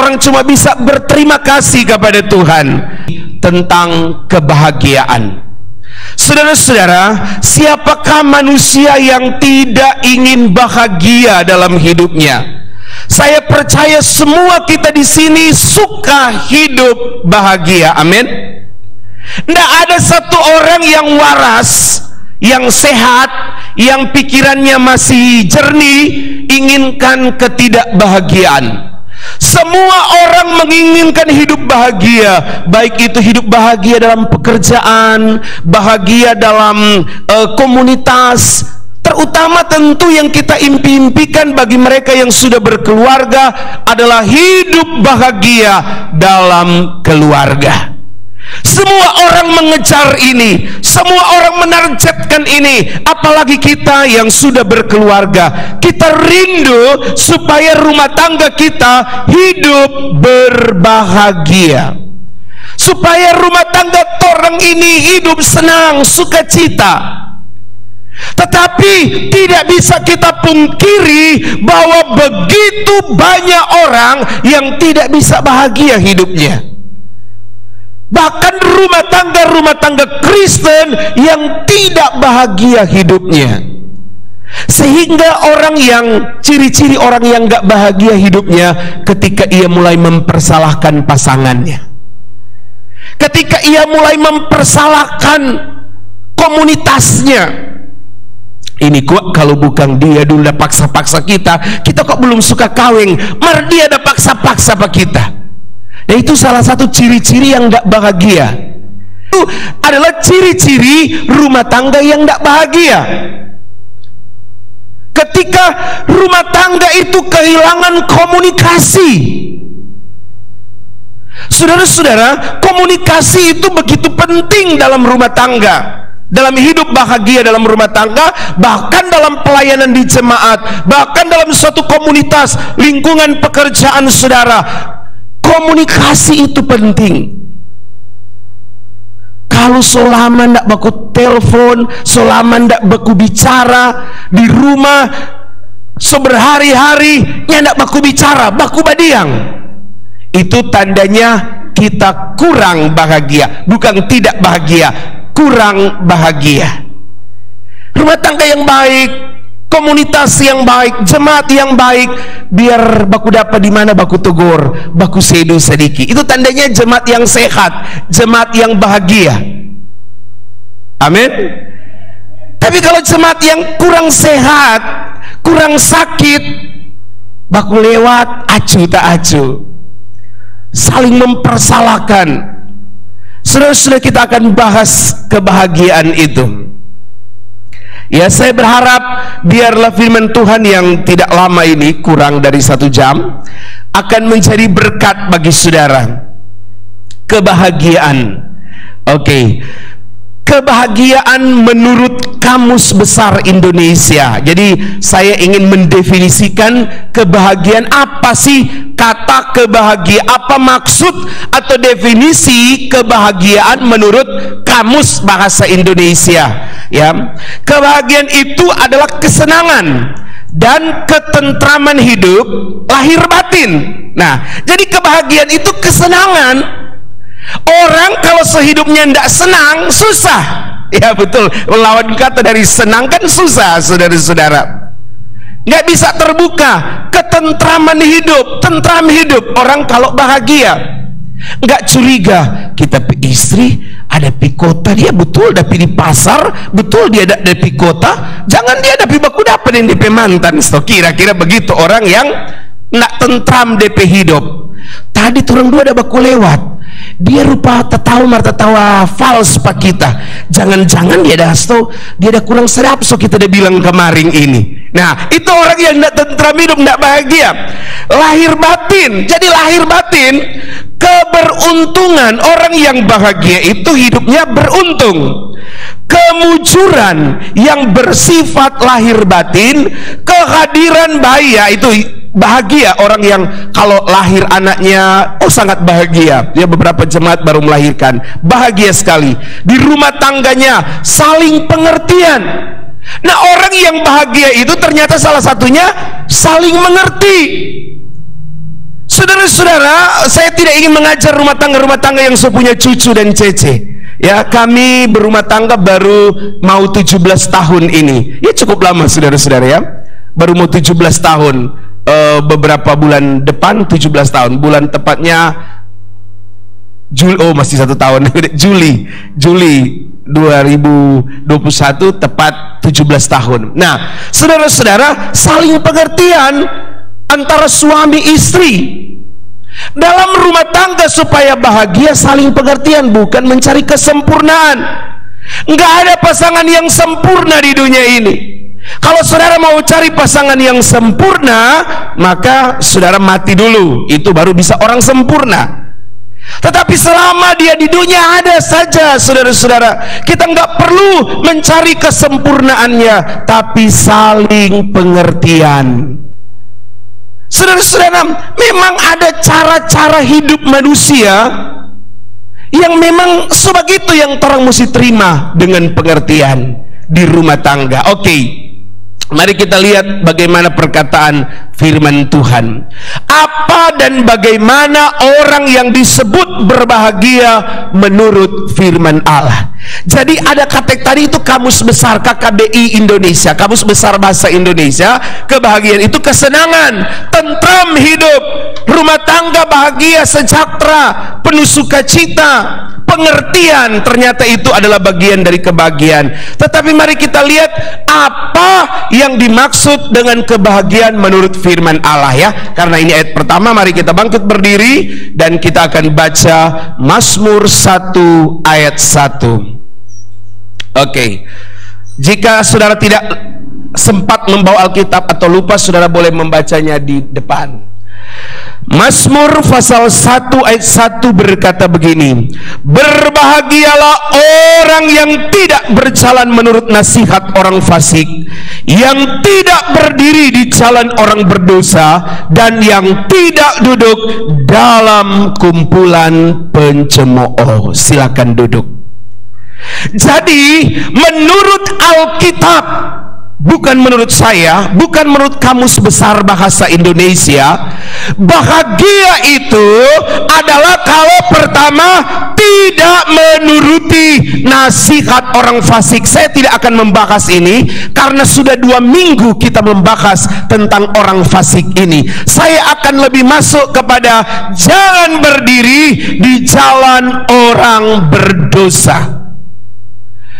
orang cuma bisa berterima kasih kepada Tuhan tentang kebahagiaan. Saudara-saudara, siapakah manusia yang tidak ingin bahagia dalam hidupnya? Saya percaya semua kita di sini suka hidup bahagia. Amin. Tidak ada satu orang yang waras, yang sehat, yang pikirannya masih jernih, inginkan ketidakbahagiaan. Semua orang menginginkan hidup bahagia, baik itu hidup bahagia dalam pekerjaan, bahagia dalam komunitas, terutama tentu yang kita impikan bagi mereka yang sudah berkeluarga adalah hidup bahagia dalam keluarga. Semua orang mengejar ini, semua orang menargetkan ini, apalagi kita yang sudah berkeluarga. Kita rindu supaya rumah tangga kita hidup berbahagia, supaya rumah tangga orang ini hidup senang, sukacita. Tetapi tidak bisa kita pungkiri bahwa begitu banyak orang yang tidak bisa bahagia hidupnya. Bahkan rumah tangga Kristen yang tidak bahagia hidupnya. Sehingga orang yang ciri-ciri orang yang gak bahagia hidupnya ketika ia mulai mempersalahkan pasangannya, ketika ia mulai mempersalahkan komunitasnya. Ini kok kalau bukan dia dulu udah paksa-paksa kita kok belum suka kawin, mar dia ada paksa-paksa apa kita. Nah, itu salah satu ciri-ciri yang gak bahagia. Itu adalah ciri-ciri rumah tangga yang gak bahagia. Ketika rumah tangga itu kehilangan komunikasi. Saudara-saudara, komunikasi itu begitu penting dalam rumah tangga, dalam hidup bahagia dalam rumah tangga, bahkan dalam pelayanan di jemaat, bahkan dalam suatu komunitas, lingkungan pekerjaan saudara. Komunikasi itu penting. Kalau selama ndak baku telepon, selama ndak baku bicara di rumah, seberhari-hari ndak baku bicara, baku badiang, itu tandanya kita kurang bahagia. Bukan tidak bahagia, kurang bahagia. Rumah tangga yang baik, komunitas yang baik, jemaat yang baik, biar baku dapat di mana baku tegur, baku sedu sedikit. Itu tandanya jemaat yang sehat, jemaat yang bahagia. Amin. Tapi kalau jemaat yang kurang sehat, kurang sakit, baku lewat acu tak acu, saling mempersalahkan. Sudah kita akan bahas kebahagiaan itu. Ya, saya berharap biarlah firman Tuhan yang tidak lama ini, kurang dari 1 jam, akan menjadi berkat bagi saudara. Kebahagiaan. Oke. Kebahagiaan menurut Kamus Besar Indonesia. Jadi saya ingin mendefinisikan kebahagiaan. Apa sih kata kebahagiaan? Apa maksud atau definisi kebahagiaan menurut Kamus Bahasa Indonesia? Ya, kebahagiaan itu adalah kesenangan dan ketentraman hidup lahir batin. Nah, jadi kebahagiaan itu kesenangan. Orang kalau sehidupnya tidak senang, susah. Ya betul, lawan kata dari senang kan susah, saudara-saudara. Nggak bisa terbuka. Ketentraman hidup, tentram hidup. Orang kalau bahagia nggak curiga, kita istri ada pi kota, dia betul tapi di pasar, betul dia ada pi kota, jangan dia ada pi baku dapat yang DP mantan. So, kira-kira begitu orang yang nggak tentram DP hidup. Tadi orang dua ada baku lewat, dia rupa tertawa fals pak kita, jangan-jangan dia dah dia dah kurang sedap, so kita dah bilang kemarin ini. Nah, itu orang yang tidak tentram hidup, tidak bahagia. Lahir batin. Jadi lahir batin keberuntungan. Orang yang bahagia itu hidupnya beruntung. Kemujuran yang bersifat lahir batin, kehadiran bahaya itu bahagia. Orang yang kalau lahir anaknya sangat bahagia. Dia beberapa jemaat baru melahirkan, bahagia sekali. Di rumah tangganya saling pengertian. Nah, orang yang bahagia itu ternyata salah satunya saling mengerti. Saudara-saudara, saya tidak ingin mengajar rumah tangga yang punya cucu dan cece. Ya, kami berumah tangga baru mau 17 tahun ini. Ya cukup lama saudara-saudara ya. Baru mau 17 tahun. Beberapa bulan depan 17 tahun. Bulan tepatnya masih 1 tahun. Juli 2021 tepat 17 tahun. Nah, saudara-saudara, saling pengertian antara suami istri dalam rumah tangga supaya bahagia, saling pengertian, bukan mencari kesempurnaan. Nggak ada pasangan yang sempurna di dunia ini. Kalau saudara mau cari pasangan yang sempurna, maka saudara mati dulu, itu baru bisa orang sempurna. Tetapi selama dia di dunia ada saja saudara-saudara, kita nggak perlu mencari kesempurnaannya, tapi saling pengertian. Saudara-saudara, memang ada cara-cara hidup manusia yang memang sebegitu yang orang mesti terima dengan pengertian di rumah tangga. Oke. Mari kita lihat bagaimana perkataan firman Tuhan. Apa dan bagaimana orang yang disebut berbahagia menurut firman Allah. Jadi ada kata tadi itu Kamus Besar KKBI Indonesia, Kamus Besar Bahasa Indonesia. Kebahagiaan itu kesenangan, tentram hidup, rumah tangga bahagia, sejahtera, penuh sukacita, pengertian. Ternyata itu adalah bagian dari kebahagiaan. Tetapi mari kita lihat apa yang dimaksud dengan kebahagiaan menurut firman Allah ya. Karena ini ayat pertama, mari kita bangkit berdiri dan kita akan baca Mazmur 1 ayat 1. Oke. Jika saudara tidak sempat membawa Alkitab atau lupa, saudara boleh membacanya di depan. Mazmur pasal 1 ayat 1 berkata begini: berbahagialah orang yang tidak berjalan menurut nasihat orang fasik, yang tidak berdiri di jalan orang berdosa, dan yang tidak duduk dalam kumpulan pencemooh. Silakan duduk. Jadi menurut Alkitab, bukan menurut saya, bukan menurut Kamus Besar Bahasa Indonesia, bahagia itu adalah kalau pertama tidak menuruti nasihat orang fasik. Saya tidak akan membahas ini karena sudah 2 minggu kita membahas tentang orang fasik ini. Saya akan lebih masuk kepada jangan berdiri di jalan orang berdosa.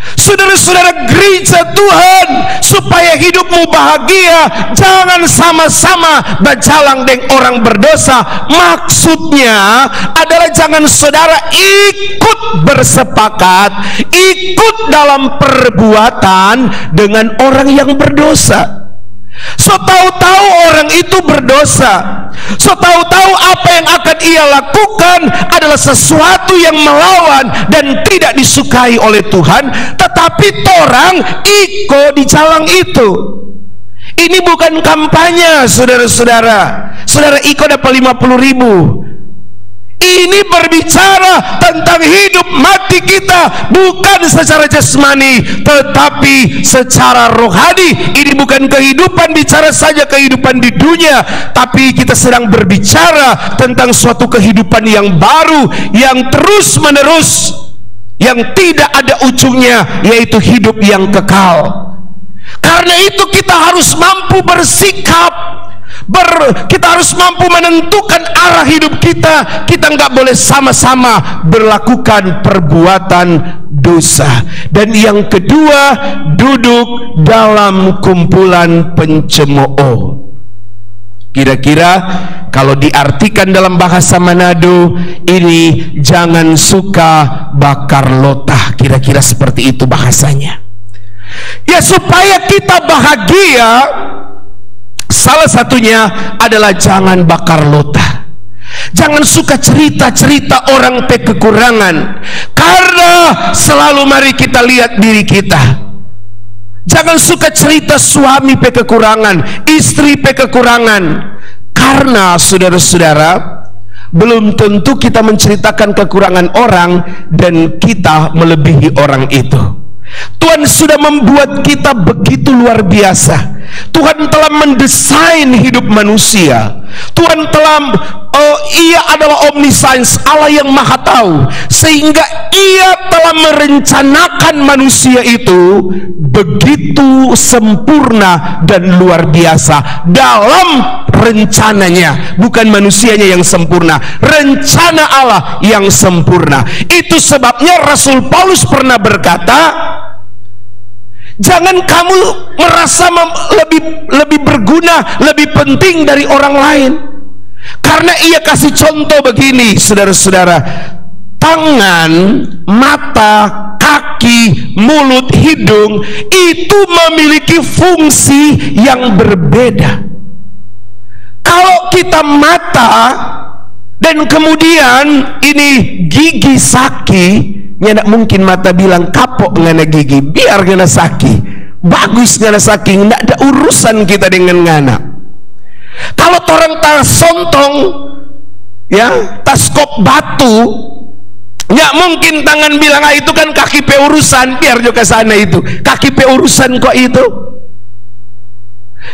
Saudara-saudara, gereja Tuhan, supaya hidupmu bahagia, jangan sama-sama berjalan dengan orang berdosa. Maksudnya adalah jangan saudara ikut bersepakat, ikut dalam perbuatan dengan orang yang berdosa. So tahu-tahu orang itu berdosa, so tahu-tahu apa yang akan ia lakukan adalah sesuatu yang melawan dan tidak disukai oleh Tuhan, tetapi orang ikut di jalan itu. Ini bukan kampanye saudara-saudara. Saudara ikut dapat 50.000. Ini berbicara tentang hidup mati kita, bukan secara jasmani tetapi secara rohani. Ini bukan kehidupan bicara saja kehidupan di dunia, tapi kita sedang berbicara tentang suatu kehidupan yang baru, yang terus menerus, yang tidak ada ujungnya, yaitu hidup yang kekal. Karena itu kita harus mampu bersikap, kita harus mampu menentukan arah hidup kita. Kita nggak boleh sama-sama berlakukan perbuatan dosa. Dan yang kedua, duduk dalam kumpulan pencemooh. Kira-kira kalau diartikan dalam bahasa Manado, ini jangan suka bakar lotah. Kira-kira seperti itu bahasanya. Ya, supaya kita bahagia, salah satunya adalah jangan bakar lotah. Jangan suka cerita-cerita orang pe kekurangan, karena selalu mari kita lihat diri kita. Jangan suka cerita suami pe kekurangan, istri pe kekurangan, karena saudara-saudara, belum tentu kita menceritakan kekurangan orang dan kita melebihi orang itu. Tuhan sudah membuat kita begitu luar biasa. Tuhan telah mendesain hidup manusia. Tuhan telah Ia adalah omniscience, Allah yang maha tahu, sehingga Ia telah merencanakan manusia itu begitu sempurna dan luar biasa dalam rencananya. Bukan manusianya yang sempurna, rencana Allah yang sempurna. Itu sebabnya Rasul Paulus pernah berkata, jangan kamu merasa lebih berguna, lebih penting dari orang lain. Karena ia kasih contoh begini, saudara-saudara, tangan, mata, kaki, mulut, hidung itu memiliki fungsi yang berbeda. Kalau kita mata dan kemudian ini gigi sakit, ya tidak mungkin mata bilang kapok ngana gigi, biar ngana sakit, bagus ngana sakit, tidak ada urusan kita dengan ngana. Kalau orang tas sontong, ya, tas kop batu, nggak mungkin tangan bilang, ah itu kan kaki pe urusan, biar juga sana itu kaki pe urusan kok itu.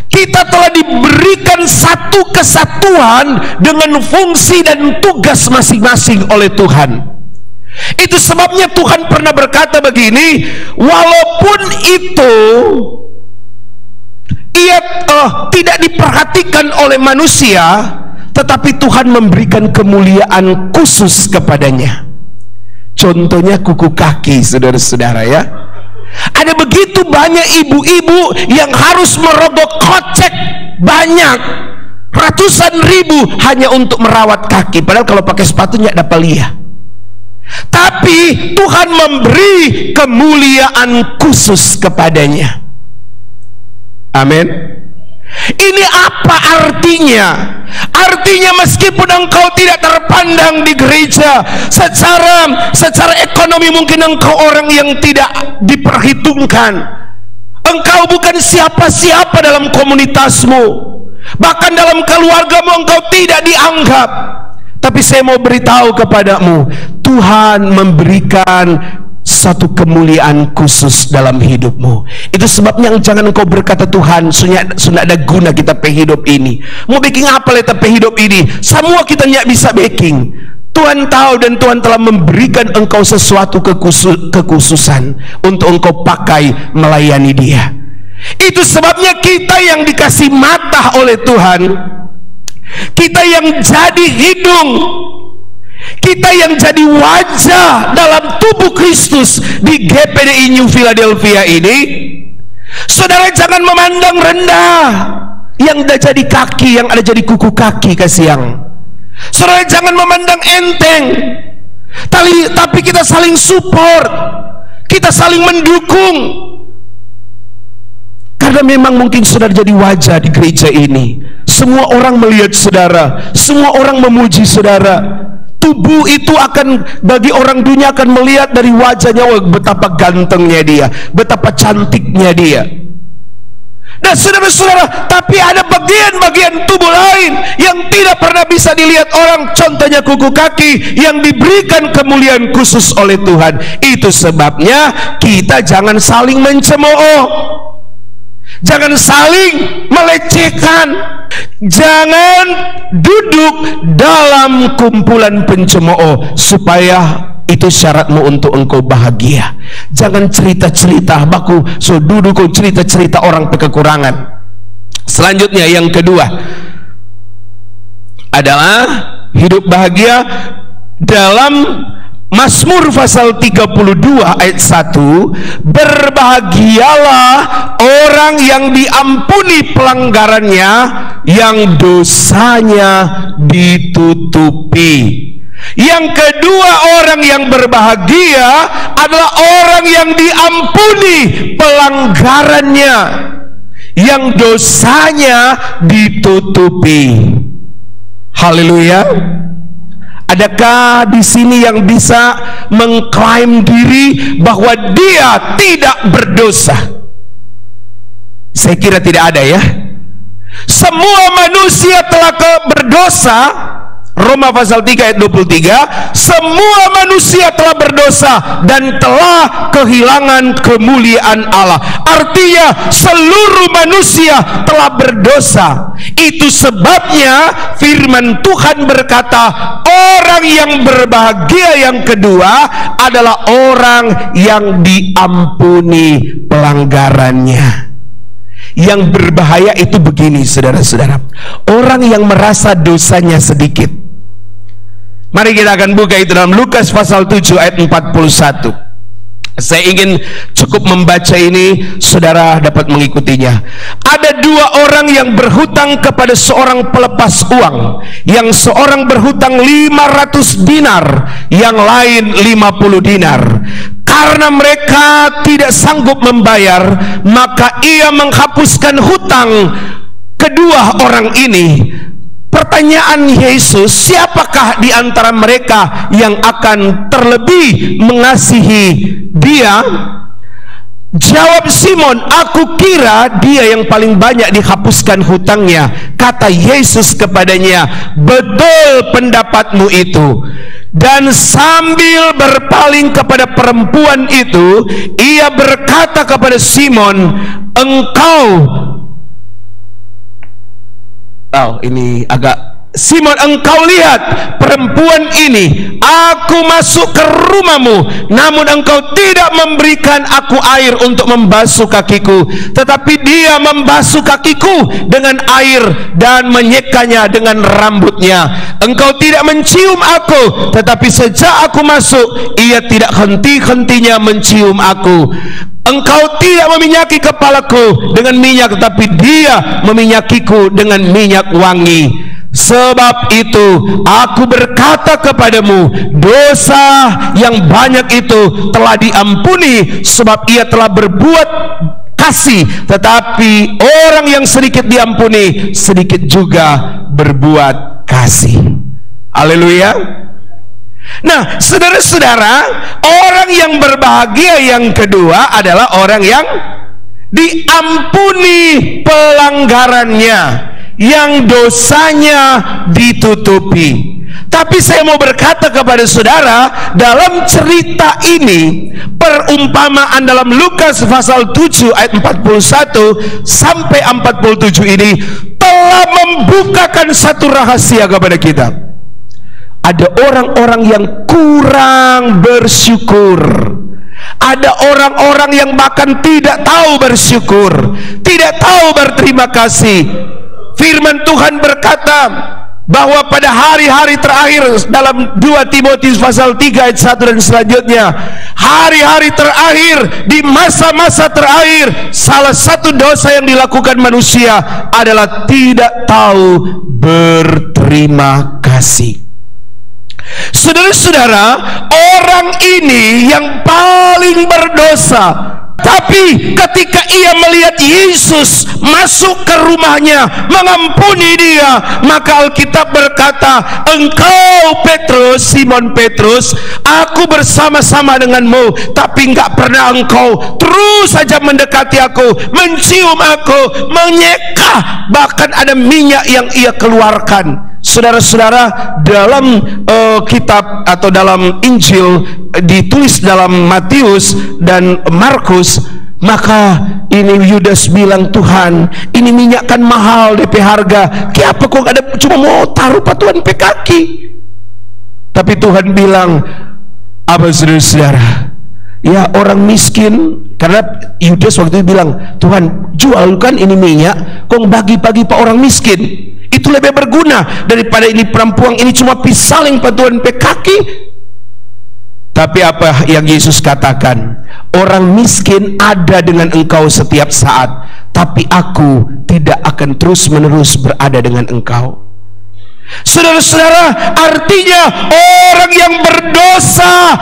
Kita telah diberikan satu kesatuan dengan fungsi dan tugas masing-masing oleh Tuhan. Itu sebabnya Tuhan pernah berkata begini, walaupun itu ia tidak diperhatikan oleh manusia, tetapi Tuhan memberikan kemuliaan khusus kepadanya. Contohnya kuku kaki, saudara-saudara, ya. Ada begitu banyak ibu-ibu yang harus merogoh kocek banyak, ratusan ribu hanya untuk merawat kaki, padahal kalau pakai sepatu nggak dapat lihat. Tapi Tuhan memberi kemuliaan khusus kepadanya. Amin. Ini apa artinya? Artinya meskipun engkau tidak terpandang di gereja, secara ekonomi mungkin engkau orang yang tidak diperhitungkan, engkau bukan siapa-siapa dalam komunitasmu, bahkan dalam keluargamu engkau tidak dianggap, tapi saya mau beritahu kepadamu, Tuhan memberikan satu kemuliaan khusus dalam hidupmu. Itu sebabnya jangan engkau berkata, Tuhan sudah ada guna kita pe hidup ini, mau bikin apa kita pe hidup ini, semua kita tidak bisa bikin. Tuhan tahu dan Tuhan telah memberikan engkau sesuatu kekhususan untuk engkau pakai melayani Dia. Itu sebabnya kita yang dikasih mata oleh Tuhan, kita yang jadi hidung, kita yang jadi wajah dalam tubuh Kristus di GPDI New Philadelphia ini, saudara jangan memandang rendah yang ada jadi kaki, yang ada jadi kuku kaki kasiang. Saudara jangan memandang enteng, tapi kita saling support, kita saling mendukung. Karena memang mungkin saudara jadi wajah di gereja ini, semua orang melihat saudara, semua orang memuji saudara. Tubuh itu akan, bagi orang dunia akan melihat dari wajahnya, oh, betapa gantengnya dia, betapa cantiknya dia. Nah saudara-saudara, tapi ada bagian-bagian tubuh lain yang tidak pernah bisa dilihat orang, contohnya kuku kaki, yang diberikan kemuliaan khusus oleh Tuhan. Itu sebabnya kita jangan saling mencemooh, jangan saling melecehkan, jangan duduk dalam kumpulan pencemooh, supaya itu syaratmu untuk engkau bahagia. Jangan cerita-cerita baku, so duduk kau cerita-cerita orang kekurangan. Selanjutnya yang kedua adalah hidup bahagia dalam Mazmur pasal 32 ayat 1, berbahagialah orang yang diampuni pelanggarannya, yang dosanya ditutupi. Yang kedua, orang yang berbahagia adalah orang yang diampuni pelanggarannya, yang dosanya ditutupi. Haleluya. Adakah di sini yang bisa mengklaim diri bahwa dia tidak berdosa? Saya kira tidak ada, ya. Semua manusia telah berdosa, Roma pasal 3 ayat 23, semua manusia telah berdosa dan telah kehilangan kemuliaan Allah. Artinya seluruh manusia telah berdosa. Itu sebabnya firman Tuhan berkata, orang yang berbahagia yang kedua adalah orang yang diampuni pelanggarannya. Yang berbahaya itu begini, saudara-saudara, orang yang merasa dosanya sedikit. Mari kita akan buka itu dalam Lukas pasal 7 ayat 41. Saya ingin cukup membaca ini, saudara dapat mengikutinya. Ada dua orang yang berhutang kepada seorang pelepas uang. Yang seorang berhutang 500 dinar, yang lain 50 dinar. Karena mereka tidak sanggup membayar, maka ia menghapuskan hutang kedua orang ini. Pertanyaan Yesus, siapakah di antara mereka yang akan terlebih mengasihi dia? Jawab Simon, aku kira dia yang paling banyak dihapuskan hutangnya. Kata Yesus kepadanya, betul pendapatmu itu. Dan sambil berpaling kepada perempuan itu, ia berkata kepada Simon, Simon, engkau lihat perempuan ini, aku masuk ke rumahmu, namun engkau tidak memberikan aku air untuk membasuh kakiku, tetapi dia membasuh kakiku dengan air dan menyekanya dengan rambutnya. Engkau tidak mencium aku, tetapi sejak aku masuk, ia tidak henti-hentinya mencium aku. Engkau tidak meminyaki kepalaku dengan minyak, tetapi dia meminyakiku dengan minyak wangi. Sebab itu aku berkata kepadamu, dosa yang banyak itu telah diampuni, sebab ia telah berbuat kasih. Tetapi orang yang sedikit diampuni, sedikit juga berbuat kasih. Haleluya. Nah, saudara-saudara, orang yang berbahagia yang kedua adalah orang yang diampuni pelanggarannya, yang dosanya ditutupi. Tapi saya mau berkata kepada saudara, dalam cerita ini, perumpamaan dalam Lukas pasal 7 ayat 41 sampai 47 ini telah membukakan satu rahasia kepada kita. Ada orang-orang yang kurang bersyukur. Ada orang-orang yang bahkan tidak tahu bersyukur, tidak tahu berterima kasih. Firman Tuhan berkata bahwa pada hari-hari terakhir dalam 2 Timotius pasal 3 ayat 1 dan selanjutnya, hari-hari terakhir, di masa-masa terakhir, salah satu dosa yang dilakukan manusia adalah tidak tahu berterima kasih. Saudara-saudara, orang ini yang paling berdosa, tapi ketika ia melihat Yesus masuk ke rumahnya, mengampuni dia, maka Alkitab berkata, engkau Petrus, Simon Petrus, aku bersama-sama denganmu, tapi enggak pernah engkau terus saja mendekati aku, mencium aku, menyeka, bahkan ada minyak yang ia keluarkan. Saudara-saudara, dalam kitab atau dalam Injil ditulis dalam Matius dan Markus, maka ini Yudas bilang, Tuhan, ini minyak kan mahal, DP harga, kenapa kok ada, cuma mau taruh patuan pe kaki. Tapi Tuhan bilang, apa saudara-saudara, ya orang miskin, karena Yudas waktu itu bilang, Tuhan, jualkan ini minyak, kong bagi-bagi pak orang miskin, itu lebih berguna daripada ini perempuan ini cuma pisaling patuan pe kaki. Tapi apa yang Yesus katakan? Orang miskin ada dengan engkau setiap saat, tapi aku tidak akan terus-menerus berada dengan engkau. Saudara-saudara, artinya orang yang berdosa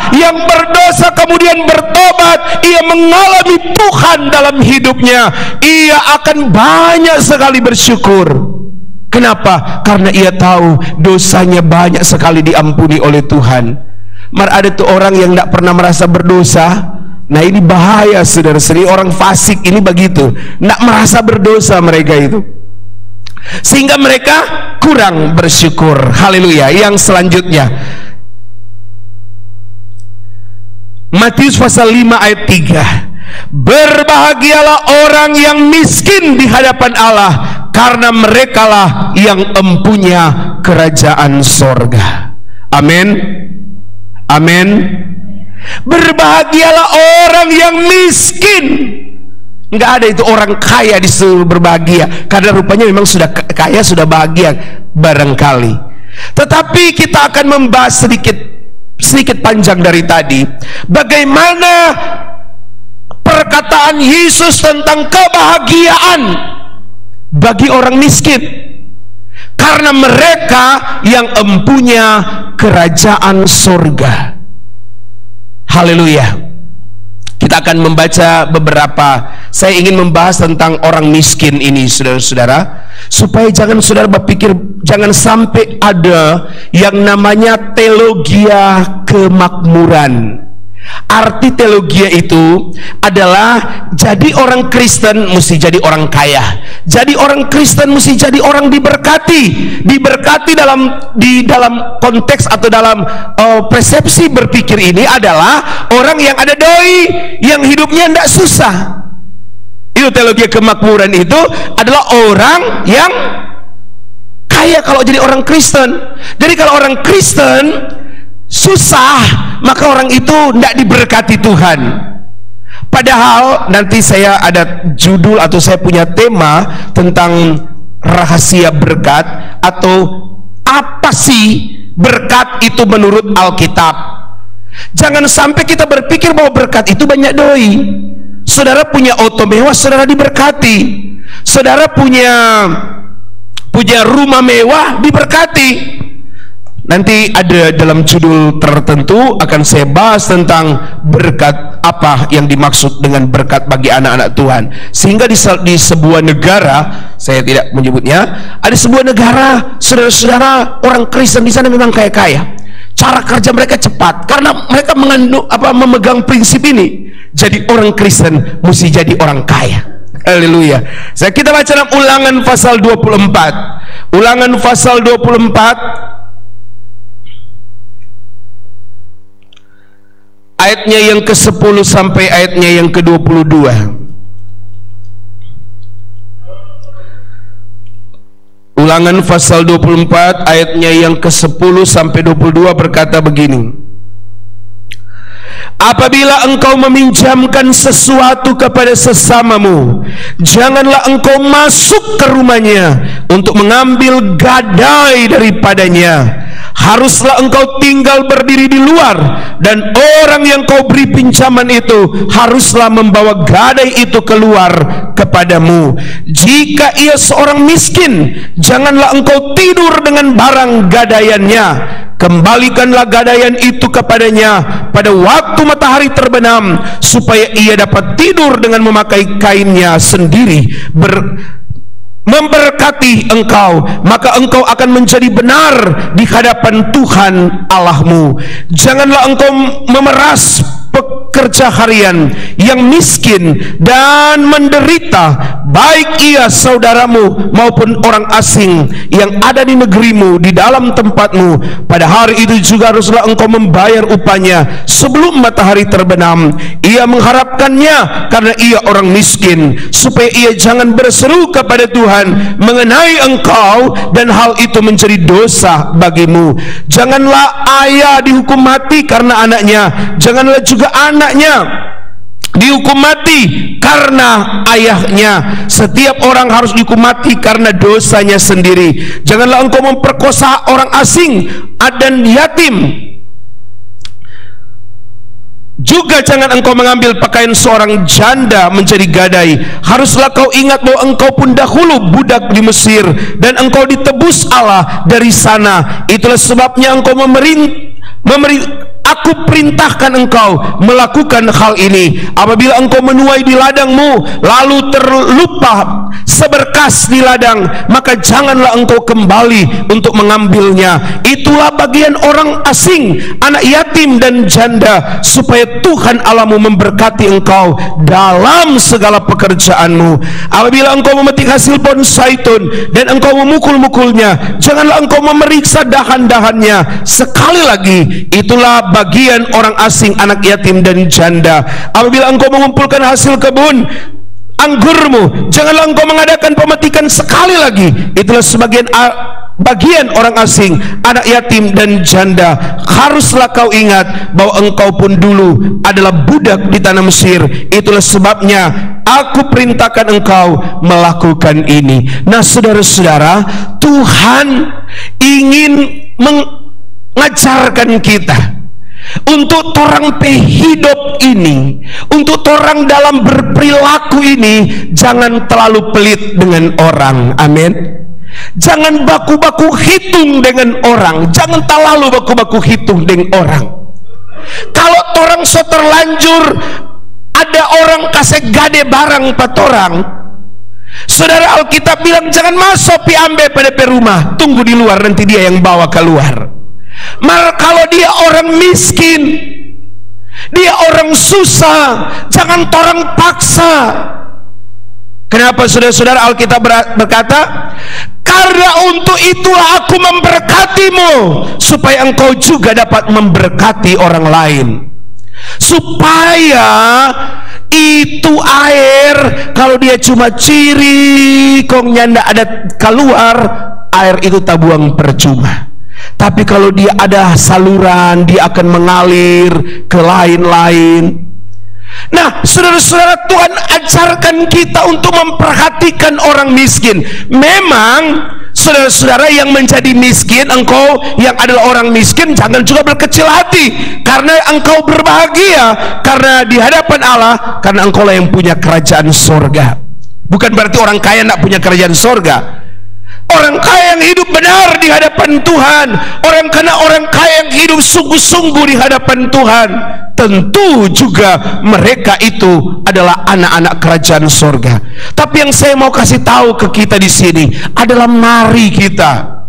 kemudian bertobat, ia mengalami Tuhan dalam hidupnya, ia akan banyak sekali bersyukur. Kenapa? Karena ia tahu dosanya banyak sekali diampuni oleh Tuhan. Ada tuh orang yang tidak pernah merasa berdosa. Nah, ini bahaya, saudara-saudari. Orang fasik ini begitu, tidak merasa berdosa mereka itu. sehingga mereka kurang bersyukur. Haleluya. Yang selanjutnya, Matius pasal 5 ayat 3. Berbahagialah orang yang miskin di hadapan Allah, karena merekalah yang empunya kerajaan sorga. Amin. Amin. Berbahagialah orang yang miskin. Nggak ada itu orang kaya disuruh berbahagia, karena rupanya memang sudah kaya, sudah bahagia barangkali. Tetapi kita akan membahas sedikit panjang dari tadi, bagaimana perkataan Yesus tentang kebahagiaan bagi orang miskin, karena mereka yang empunya kerajaan surga. Haleluya. Kita akan membaca beberapa. Saya ingin membahas tentang orang miskin ini, saudara-saudara, supaya jangan saudara berpikir, jangan sampai ada yang namanya teologia kemakmuran. Arti teologia itu adalah jadi orang Kristen mesti jadi orang kaya, jadi orang Kristen mesti jadi orang diberkati. Diberkati di dalam konteks atau dalam persepsi berpikir ini adalah orang yang ada doi, yang hidupnya tidak susah. Itu teologi kemakmuran, itu adalah orang yang kaya kalau jadi orang Kristen. Jadi kalau orang Kristen susah, maka orang itu tidak diberkati Tuhan. Padahal nanti saya ada judul atau saya punya tema tentang rahasia berkat, atau apa sih berkat itu menurut Alkitab. Jangan sampai kita berpikir bahwa berkat itu banyak doi. Saudara punya auto mewah, saudara diberkati. Saudara punya rumah mewah, diberkati. Nanti ada dalam judul tertentu akan saya bahas tentang berkat, apa yang dimaksud dengan berkat bagi anak-anak Tuhan. Sehingga di sebuah negara, saya tidak menyebutnya, ada sebuah negara, saudara-saudara, orang Kristen di sana memang kaya-kaya. Cara kerja mereka cepat karena mereka memegang prinsip ini. Jadi orang Kristen mesti jadi orang kaya. Haleluya. Kita baca dalam Ulangan pasal 24. Ulangan pasal 24 ayatnya yang ke-10 sampai ayatnya yang ke-22. Ulangan pasal 24 ayatnya yang ke-10 sampai 22 berkata begini: apabila engkau meminjamkan sesuatu kepada sesamamu, janganlah engkau masuk ke rumahnya untuk mengambil gadai daripadanya. Haruslah engkau tinggal berdiri di luar, dan orang yang kau beri pinjaman itu haruslah membawa gadai itu keluar kepadamu. Jika ia seorang miskin, janganlah engkau tidur dengan barang gadaiannya. Kembalikanlah gadaian itu kepadanya pada waktu matahari terbenam, supaya ia dapat tidur dengan memakai kainnya sendiri. Memberkati engkau, maka engkau akan menjadi benar di hadapan Tuhan Allahmu. Janganlah engkau memeras pekerja harian yang miskin dan menderita, baik ia saudaramu maupun orang asing yang ada di negerimu, di dalam tempatmu. Pada hari itu juga haruslah engkau membayar upahnya sebelum matahari terbenam. Ia mengharapkannya karena ia orang miskin, supaya ia jangan berseru kepada Tuhan mengenai engkau, dan hal itu menjadi dosa bagimu. Janganlah ayah dihukum mati karena anaknya, janganlah juga anaknya dihukum mati karena ayahnya. Setiap orang harus dihukum mati karena dosanya sendiri. Janganlah engkau memperkosa orang asing dan yatim. Juga jangan engkau mengambil pakaian seorang janda menjadi gadai. Haruslah kau ingat bahwa engkau pun dahulu budak di Mesir, dan engkau ditebus Allah dari sana. Itulah sebabnya engkau aku perintahkan engkau melakukan hal ini. Apabila engkau menuai di ladangmu, lalu terlupa seberkas di ladang, maka janganlah engkau kembali untuk mengambilnya. Itulah bagian orang asing, anak yatim dan janda, supaya Tuhan Allahmu memberkati engkau dalam segala pekerjaanmu. Apabila engkau memetik hasil pohon zaitun dan engkau memukul-mukulnya, janganlah engkau memeriksa dahan-dahannya. Sekali lagi, itulah bagian orang asing, anak yatim dan janda. Apabila engkau mengumpulkan hasil kebun anggurmu, janganlah engkau mengadakan pemetikan. Sekali lagi, itulah bagian orang asing, anak yatim dan janda. Haruslah kau ingat bahwa engkau pun dulu adalah budak di tanah Mesir. Itulah sebabnya aku perintahkan engkau melakukan ini. Nah, saudara-saudara, Tuhan ingin mengajarkan kita untuk orang hidup ini, untuk orang dalam berperilaku ini, jangan terlalu pelit dengan orang. Amin. Jangan baku-baku hitung dengan orang. Jangan terlalu baku-baku hitung dengan orang. Kalau orang so terlanjur ada orang kasih gade barang pat orang, saudara, Alkitab bilang jangan masuk pi ambil pada rumah, tunggu di luar, nanti dia yang bawa keluar. Maka kalau dia orang miskin, dia orang susah, jangan orang paksa. Kenapa, saudara-saudara? Alkitab berkata, karena untuk itulah aku memberkatimu, supaya engkau juga dapat memberkati orang lain. Supaya itu air, kalau dia cuma ciri kongnya ndak ada keluar, air itu tabuang percuma. Tapi kalau dia ada saluran, dia akan mengalir ke lain-lain. Nah, saudara-saudara, Tuhan ajarkan kita untuk memperhatikan orang miskin. Memang, saudara-saudara, yang menjadi miskin, engkau yang adalah orang miskin, jangan juga berkecil hati, karena engkau berbahagia karena di hadapan Allah, karena engkau lah yang punya kerajaan sorga. Bukan berarti orang kaya tidak punya kerajaan sorga. Orang kaya yang hidup benar di hadapan Tuhan, orang kaya yang hidup sungguh-sungguh di hadapan Tuhan, tentu juga mereka itu adalah anak-anak kerajaan sorga. Tapi yang saya mau kasih tahu ke kita di sini adalah, mari kita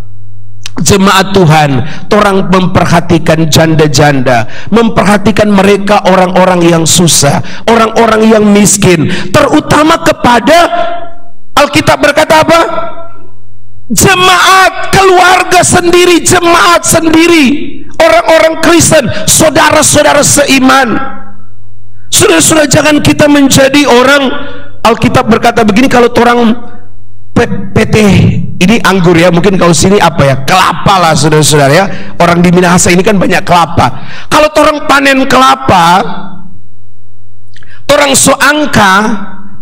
jemaat Tuhan, orang memperhatikan janda-janda, memperhatikan mereka, orang-orang yang susah, orang-orang yang miskin, terutama kepada, Alkitab berkata apa? Jemaat, keluarga sendiri, jemaat sendiri, orang-orang Kristen, saudara-saudara seiman. Saudara-saudara, jangan kita menjadi orang, Alkitab berkata begini, kalau orang PT, ini anggur ya, mungkin kalau sini apa ya, kelapa lah saudara-saudara ya, orang di Minahasa ini kan banyak kelapa. Kalau orang panen kelapa, orang so angka,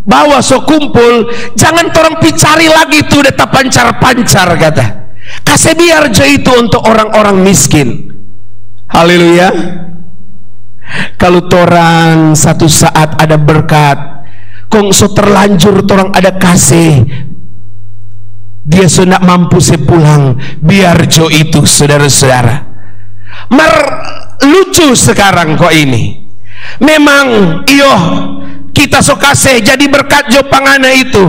bawa so kumpul, jangan orang picari lagi tuh data pancar-pancar, kata kasih biar aja itu untuk orang-orang miskin. Haleluya. Kalau orang satu saat ada berkat, kong so terlanjur orang ada kasih, dia so nak mampu sepulang, biar jo itu, saudara-saudara. Lucu sekarang kok ini, memang iyo kita so kasih jadi berkat jo pangana itu,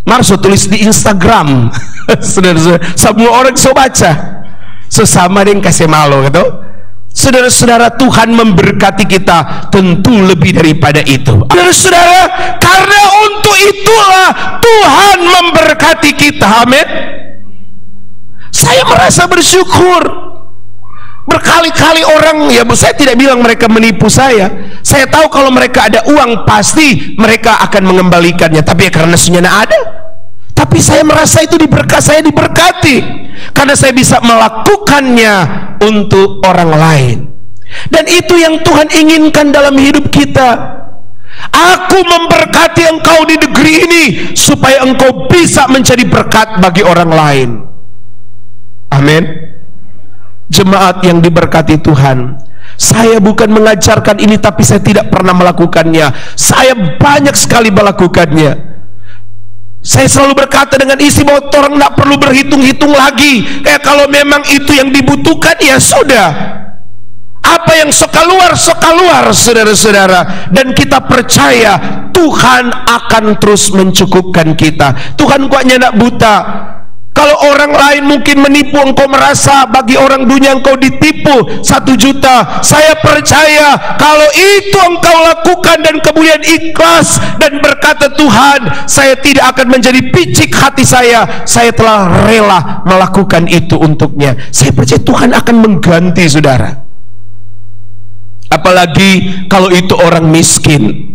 marso tulis di Instagram. Saudara-saudara, semua orang so baca, sesama dengan kasih malu gitu. Saudara-saudara, Tuhan memberkati kita tentu lebih daripada itu. Saudara-saudara, karena untuk itulah Tuhan memberkati kita. Amin. Saya merasa bersyukur. Berkali-kali orang, ya saya tidak bilang mereka menipu saya. Saya tahu kalau mereka ada uang, pasti mereka akan mengembalikannya. Tapi ya karena sunnah ada. Tapi saya merasa itu saya diberkati, karena saya bisa melakukannya untuk orang lain. Dan itu yang Tuhan inginkan dalam hidup kita. Aku memberkati engkau di negeri ini, supaya engkau bisa menjadi berkat bagi orang lain. Amin. Jemaat yang diberkati Tuhan, saya bukan mengajarkan ini tapi saya tidak pernah melakukannya. Saya banyak sekali melakukannya. Saya selalu berkata dengan isi bahwa orang tidak perlu berhitung-hitung lagi. Kayak kalau memang itu yang dibutuhkan, ya sudah. Apa yang sok keluar, saudara-saudara. Dan kita percaya Tuhan akan terus mencukupkan kita. Tuhan kok nyenak buta. Kalau orang lain mungkin menipu, engkau merasa bagi orang dunia engkau ditipu 1 juta. Saya percaya kalau itu engkau lakukan dan kemudian ikhlas dan berkata, Tuhan, saya tidak akan menjadi picik hati saya telah rela melakukan itu untuknya. Saya percaya Tuhan akan mengganti, saudara. Apalagi kalau itu orang miskin,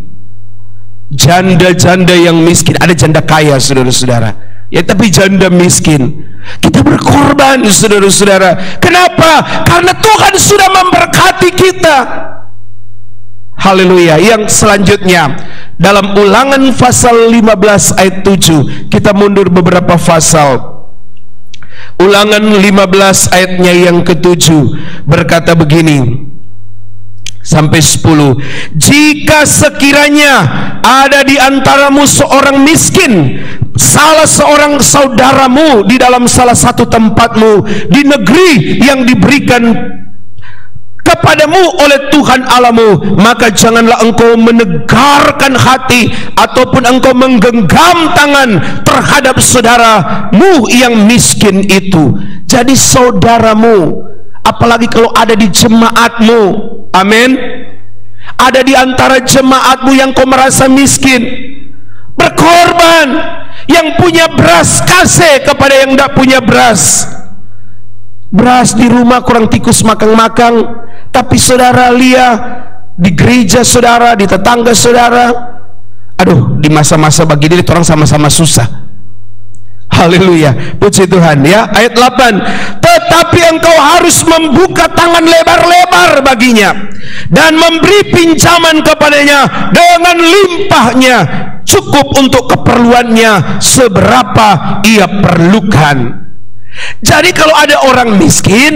janda-janda yang miskin. Ada janda kaya, saudara-saudara, ya, tapi janda miskin. Kita berkorban, saudara-saudara. Kenapa? Karena Tuhan sudah memberkati kita. Haleluya. Yang selanjutnya dalam Ulangan pasal 15 ayat 7. Kita mundur beberapa pasal. Ulangan 15 ayatnya yang ke-7 berkata begini sampai 10. Jika sekiranya ada di antaramu seorang miskin, salah seorang saudaramu di dalam salah satu tempatmu di negeri yang diberikan kepadamu oleh Tuhan Allahmu, maka janganlah engkau menegarkan hati ataupun engkau menggenggam tangan terhadap saudaramu yang miskin itu. Jadi saudaramu, apalagi kalau ada di jemaatmu, amin, ada di antara jemaatmu yang kau merasa miskin, berkorban. Yang punya beras kasih kepada yang tidak punya beras. Beras di rumah kurang tikus makang-makang, tapi saudara lihat di gereja saudara, di tetangga saudara, aduh, di masa-masa bagi diri orang sama-sama susah. Haleluya, puji Tuhan. Ya, ayat 8. Tetapi engkau harus membuka tangan lebar-lebar baginya dan memberi pinjaman kepadanya dengan limpahnya, cukup untuk keperluannya seberapa ia perlukan. Jadi kalau ada orang miskin,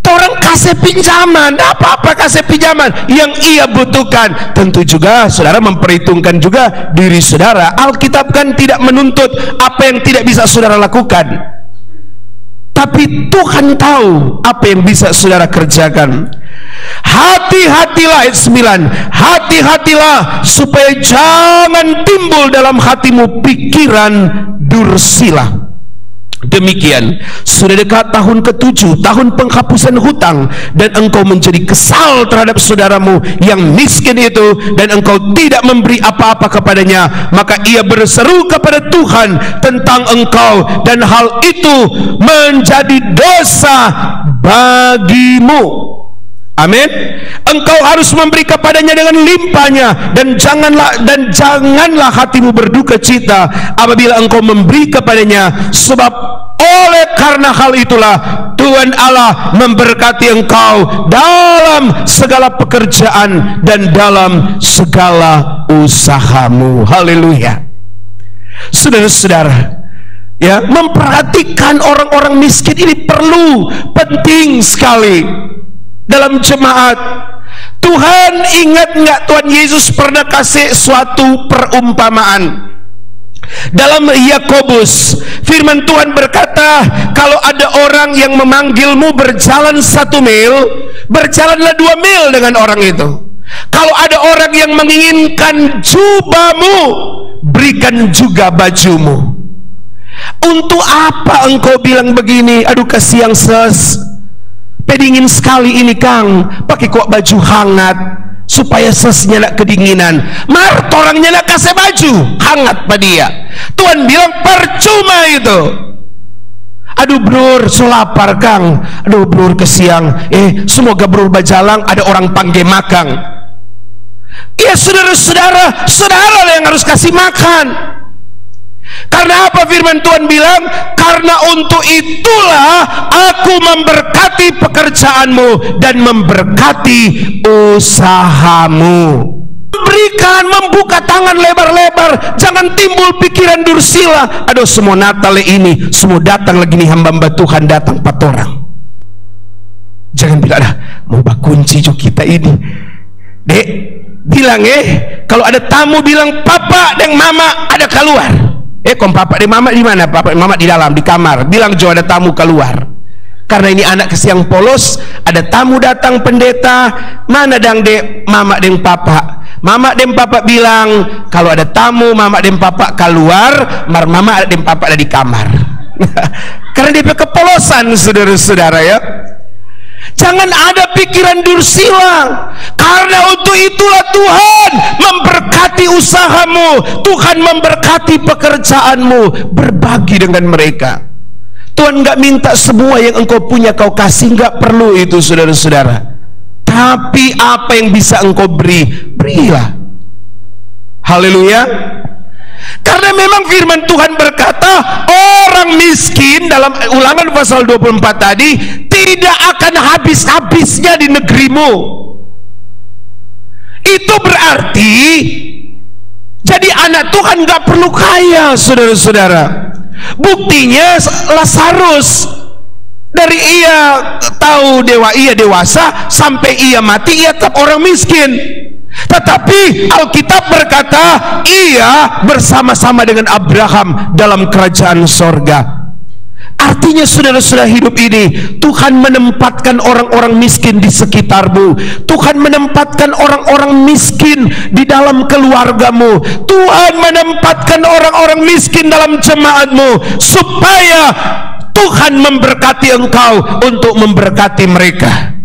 orang kasih pinjaman, apa-apa kasih pinjaman yang ia butuhkan. Tentu juga saudara memperhitungkan juga diri saudara. Alkitab kan tidak menuntut apa yang tidak bisa saudara lakukan, tapi Tuhan tahu apa yang bisa saudara kerjakan. Hati-hatilah, ayat 9, hati-hatilah supaya jangan timbul dalam hatimu pikiran dursila. Demikian sudah dekat tahun ke-7, tahun penghapusan hutang, dan engkau menjadi kesal terhadap saudaramu yang miskin itu, dan engkau tidak memberi apa-apa kepadanya, maka ia berseru kepada Tuhan tentang engkau, dan hal itu menjadi dosa bagimu. Amin. Engkau harus memberi kepadanya dengan limpahnya, dan janganlah hatimu berduka cita apabila engkau memberi kepadanya, sebab oleh karena hal itulah Tuhan Allah memberkati engkau dalam segala pekerjaan dan dalam segala usahamu. Haleluya. Saudara-saudara, ya, memperhatikan orang-orang miskin ini perlu, penting sekali dalam jemaat. Tuhan ingat nggak Tuhan Yesus pernah kasih suatu perumpamaan dalam Yakobus? Firman Tuhan berkata, kalau ada orang yang memanggilmu berjalan 1 mil, berjalanlah 2 mil dengan orang itu. Kalau ada orang yang menginginkan jubahmu, berikan juga bajumu. Untuk apa engkau bilang begini, aduh kasihan pedingin sekali ini Kang, pakai kok baju hangat supaya sesnya nak kedinginan. Mart orangnya nak kasih baju hangat pada dia. Tuhan bilang percuma itu. Aduh brur, so lapar Kang. Aduh brur kesiang. Semoga brur bajalang ada orang panggil makang. Ya saudara-saudara, saudara yang harus kasih makan. Karena apa firman Tuhan bilang? Karena untuk itulah aku memberkati pekerjaanmu dan memberkati usahamu. Berikan, membuka tangan lebar-lebar, jangan timbul pikiran dursila. Aduh, semua Natal ini, semua datang lagi nih hamba-hamba Tuhan, datang 4 orang. Jangan bilang, mau bakunci jo kita ini. Dek, bilang kalau ada tamu bilang papa dan mama ada keluar. Kom papa dan mama di mana? Papa dan mama di dalam, di kamar. Bilang jo ada tamu keluar. Karena ini anak kesiang polos, ada tamu datang pendeta. Mana dang dek mama dan papa? Mama dan papa bilang kalau ada tamu, mama dan papa keluar, mama dan papa ada di kamar. Karena dia kepolosan, saudara-saudara ya. Jangan ada pikiran dursila, karena untuk itulah Tuhan memberkati usahamu, Tuhan memberkati pekerjaanmu. Berbagi dengan mereka. Tuhan nggak minta semua yang engkau punya kau kasih, nggak perlu itu, saudara-saudara. Tapi apa yang bisa engkau beri, berilah. Haleluya. Karena memang firman Tuhan berkata, orang miskin dalam Ulangan pasal 24 tadi tidak akan habis-habisnya di negerimu. Itu berarti jadi anak Tuhan gak perlu kaya, saudara-saudara. Buktinya Lazarus, dari ia tahu ia dewasa sampai ia mati, ia tetap orang miskin. Tetapi Alkitab berkata ia bersama-sama dengan Abraham dalam kerajaan sorga. Artinya saudara-saudara, hidup ini Tuhan menempatkan orang-orang miskin di sekitarmu. Tuhan menempatkan orang-orang miskin di dalam keluargamu. Tuhan menempatkan orang-orang miskin dalam jemaatmu, supaya Tuhan memberkati engkau untuk memberkati mereka.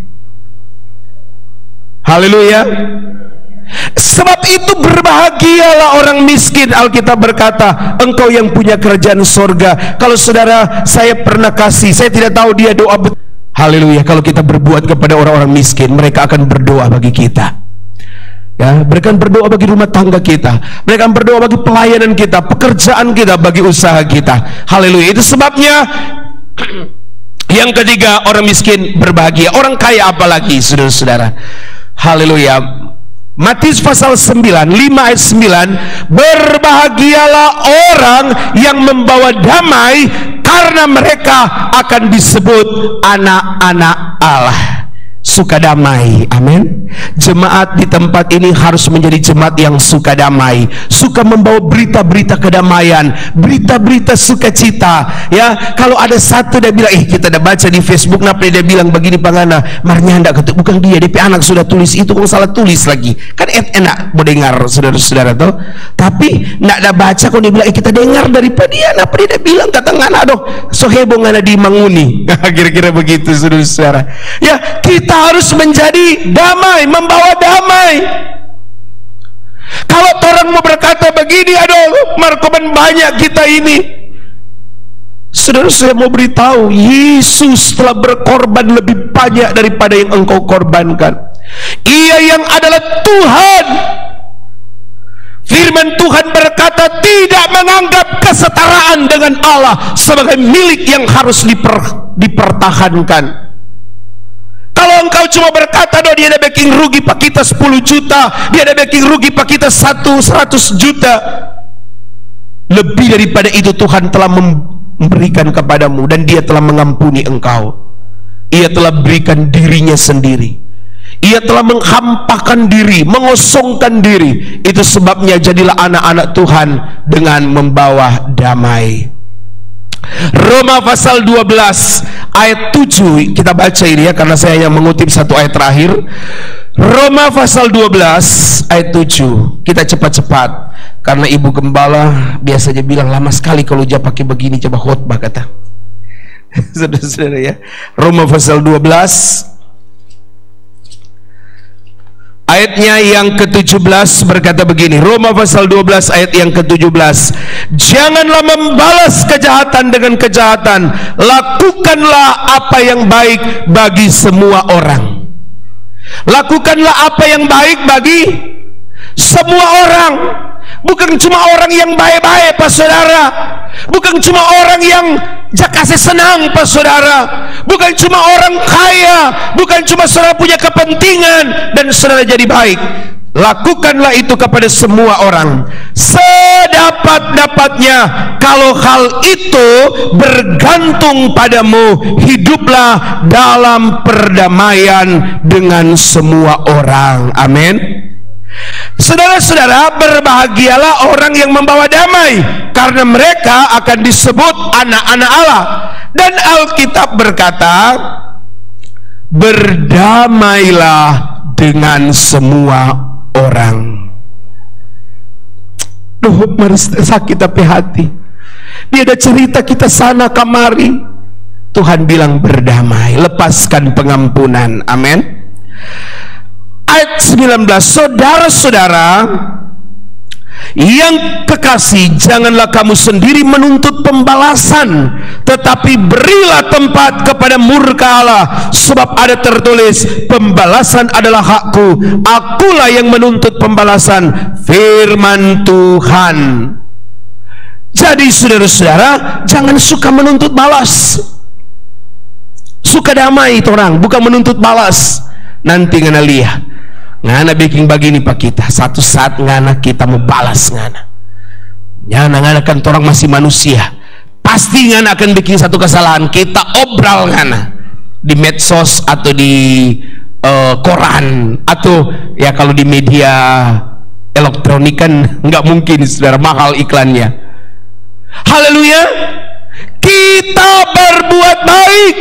Haleluya. Sebab itu berbahagialah orang miskin. Alkitab berkata, engkau yang punya kerajaan sorga. Kalau saudara, saya pernah kasih, saya tidak tahu dia doa betul. Haleluya. Kalau kita berbuat kepada orang-orang miskin, mereka akan berdoa bagi kita. Ya, mereka akan berdoa bagi rumah tangga kita, mereka akan berdoa bagi pelayanan kita, pekerjaan kita, bagi usaha kita. Haleluya. Itu sebabnya yang ketiga, orang miskin berbahagia. Orang kaya apalagi, saudara-saudara. Haleluya. Matius pasal 9, 5 ayat 9, berbahagialah orang yang membawa damai, karena mereka akan disebut anak-anak Allah. Suka damai, amin. Jemaat di tempat ini harus menjadi jemaat yang suka damai, suka membawa berita-berita kedamaian, berita-berita sukacita. Ya, kalau ada satu dia bilang, kita udah baca di Facebook, napa dia bilang begini pangana, marnya hendak ketuk, bukan dia, DP anak sudah tulis itu, kok salah tulis lagi. Kan enak mau dengar, saudara-saudara tuh. Tapi nak ada baca, kok dia bilang, kita dengar daripada dia, napa dia bilang kata ngana doh, so heboh ngana di manguni. Kira-kira begitu, saudara-saudara. Ya, kita harus menjadi damai, membawa damai. Kalau orang mau berkata begini, aduh markoban banyak kita ini, saudara, saya mau beritahu, Yesus telah berkorban lebih banyak daripada yang engkau korbankan. Ia yang adalah Tuhan. Firman Tuhan berkata, tidak menganggap kesetaraan dengan Allah sebagai milik yang harus dipertahankan. Kalau engkau cuma berkata, doh dia ada backing rugi pak kita 10 juta, dia ada backing rugi pak kita 100 juta, lebih daripada itu Tuhan telah memberikan kepadamu, dan dia telah mengampuni engkau. Ia telah berikan dirinya sendiri, ia telah menghampakan diri, mengosongkan diri. Itu sebabnya jadilah anak-anak Tuhan dengan membawa damai. Roma pasal 12 ayat 7 kita baca ini ya, karena saya hanya mengutip satu ayat terakhir. Roma pasal 12 ayat 7, kita cepat-cepat karena ibu gembala biasanya bilang lama sekali kalau dia pakai begini, coba khotbah kata. Saudara-saudara ya, Roma pasal 12 ayatnya yang ke-17 berkata begini. Roma pasal 12 ayat yang ke-17, janganlah membalas kejahatan dengan kejahatan, lakukanlah apa yang baik bagi semua orang. Lakukanlah apa yang baik bagi semua orang. Bukan cuma orang yang baik-baik pak saudara, bukan cuma orang yang kasih senang pak saudara, bukan cuma orang kaya, bukan cuma saudara punya kepentingan dan saudara jadi baik. Lakukanlah itu kepada semua orang sedapat-dapatnya. Kalau hal itu bergantung padamu, hiduplah dalam perdamaian dengan semua orang. Amin. Saudara-saudara, berbahagialah orang yang membawa damai, karena mereka akan disebut anak-anak Allah. Dan Alkitab berkata, berdamailah dengan semua orang. Duh, sakit tapi hati. Dia ada cerita kita sana kamari. Tuhan bilang berdamai, lepaskan pengampunan. Amin. Ayat 19, saudara-saudara yang kekasih, janganlah kamu sendiri menuntut pembalasan, tetapi berilah tempat kepada murka Allah, sebab ada tertulis, pembalasan adalah hakku, akulah yang menuntut pembalasan, firman Tuhan. Jadi saudara-saudara, jangan suka menuntut balas. Suka damai itu orang, bukan menuntut balas. Nanti ngana lihat, ngana bikin begini pak kita, satu saat ngana kita mau balas ngana. Ngana kan orang masih manusia, pasti ngana akan bikin satu kesalahan, kita obral ngana di medsos atau di koran, atau ya kalau di media elektronik kan nggak mungkin saudara, mahal iklannya. Haleluya. Kita berbuat baik.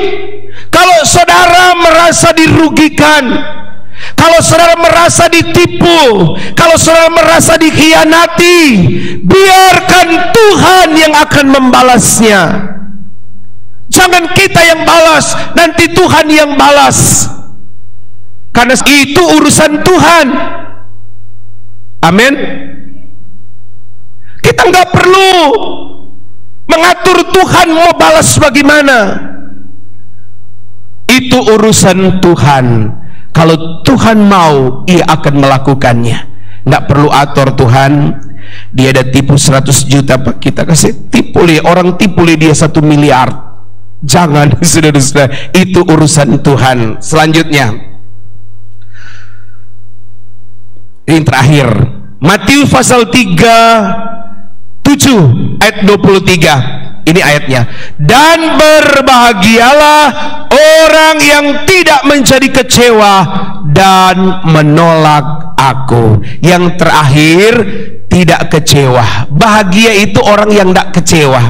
Kalau saudara merasa dirugikan, kalau saudara merasa ditipu, kalau saudara merasa dikhianati, biarkan Tuhan yang akan membalasnya. Jangan kita yang balas, nanti Tuhan yang balas, karena itu urusan Tuhan. Amin. Kita nggak perlu mengatur Tuhan mau balas bagaimana. Itu urusan Tuhan. Kalau Tuhan mau, Ia akan melakukannya. Nggak perlu atur Tuhan. Dia ada tipu 100 juta, Pak, kita kasih tipu li, orang tipu li dia 1 miliar. Jangan, saudara-saudara, itu urusan Tuhan. Selanjutnya, ini terakhir, Matius pasal 7 ayat 23. Ini ayatnya. Dan berbahagialah orang yang tidak menjadi kecewa dan menolak aku. Yang terakhir, tidak kecewa. Bahagia itu orang yang tidak kecewa.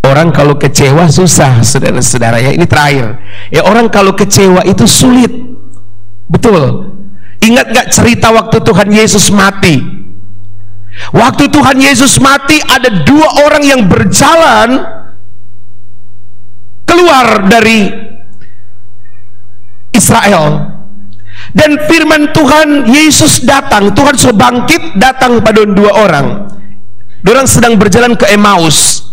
Orang kalau kecewa susah, saudara-saudara ya. Ini terakhir ya, orang kalau kecewa itu sulit. Betul. Ingat gak cerita waktu Tuhan Yesus mati? Waktu Tuhan Yesus mati, ada 2 orang yang berjalan keluar dari Israel, dan firman Tuhan Yesus datang. Tuhan sudah bangkit, datang pada 2 orang. Orang sedang berjalan ke Emmaus.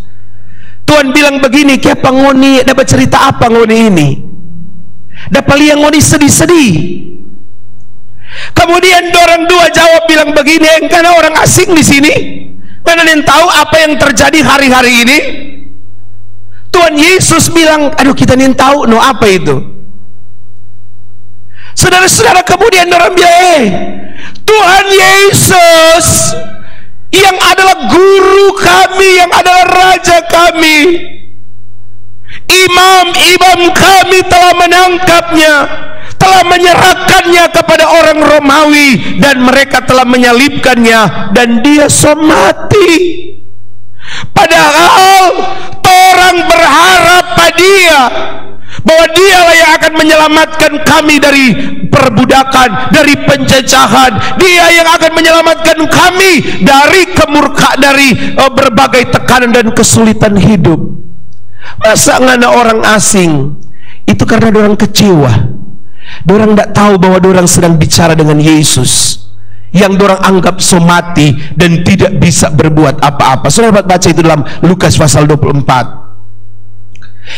Tuhan bilang begini, "Kiapa ngoni dapat cerita apa ngoni ini? Dapat liang ngoni sedih-sedih." Kemudian orang 2 jawab bilang begini, "Karena orang asing di sini, mana yang tahu apa yang terjadi hari-hari ini?" Tuhan Yesus bilang, "Aduh, kita nih tahu, no apa itu?" Saudara-saudara, kemudian orang bilang, Tuhan Yesus yang adalah guru kami, yang adalah raja kami, imam-imam kami telah menangkapnya, telah menyerahkannya kepada orang Romawi, dan mereka telah menyalibkannya, dan dia mati. Padahal orang berharap pada dia, bahwa dialah yang akan menyelamatkan kami dari perbudakan, dari penjajahan. Dia yang akan menyelamatkan kami dari dari berbagai tekanan dan kesulitan hidup. Masa ngana orang asing itu karena orang kecewa, dorang tidak tahu bahwa dorang sedang bicara dengan Yesus yang dorang anggap mati dan tidak bisa berbuat apa-apa. Saudara baca itu dalam Lukas pasal 24.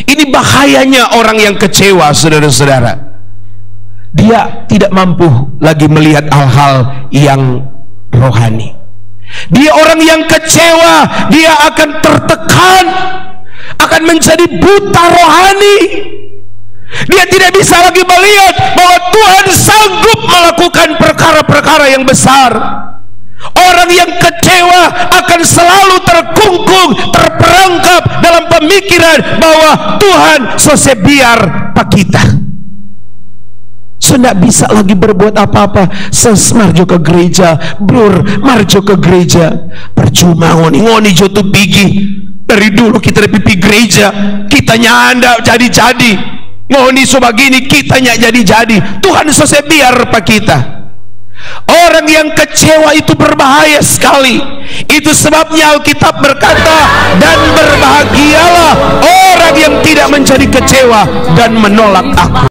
Ini bahayanya orang yang kecewa, saudara-saudara. Dia tidak mampu lagi melihat hal-hal yang rohani. Dia orang yang kecewa, dia akan tertekan, akan menjadi buta rohani. Dia tidak bisa lagi melihat bahwa Tuhan sanggup melakukan perkara-perkara yang besar. Orang yang kecewa akan selalu terkungkung, terperangkap dalam pemikiran bahwa Tuhan sosebiar pak kita. Tidak bisa lagi berbuat apa-apa. Marjo ke gereja, brur, marjo ke gereja. Percuma ngoni jotu pigi. Dari dulu kita pipi gereja, kita nyanda jadi-jadi. Ngoni so begini, kita nyak jadi-jadi. Tuhan sosebiar pak kita. Orang yang kecewa itu berbahaya sekali. Itu sebabnya Alkitab berkata, dan berbahagialah orang yang tidak menjadi kecewa dan menolak aku.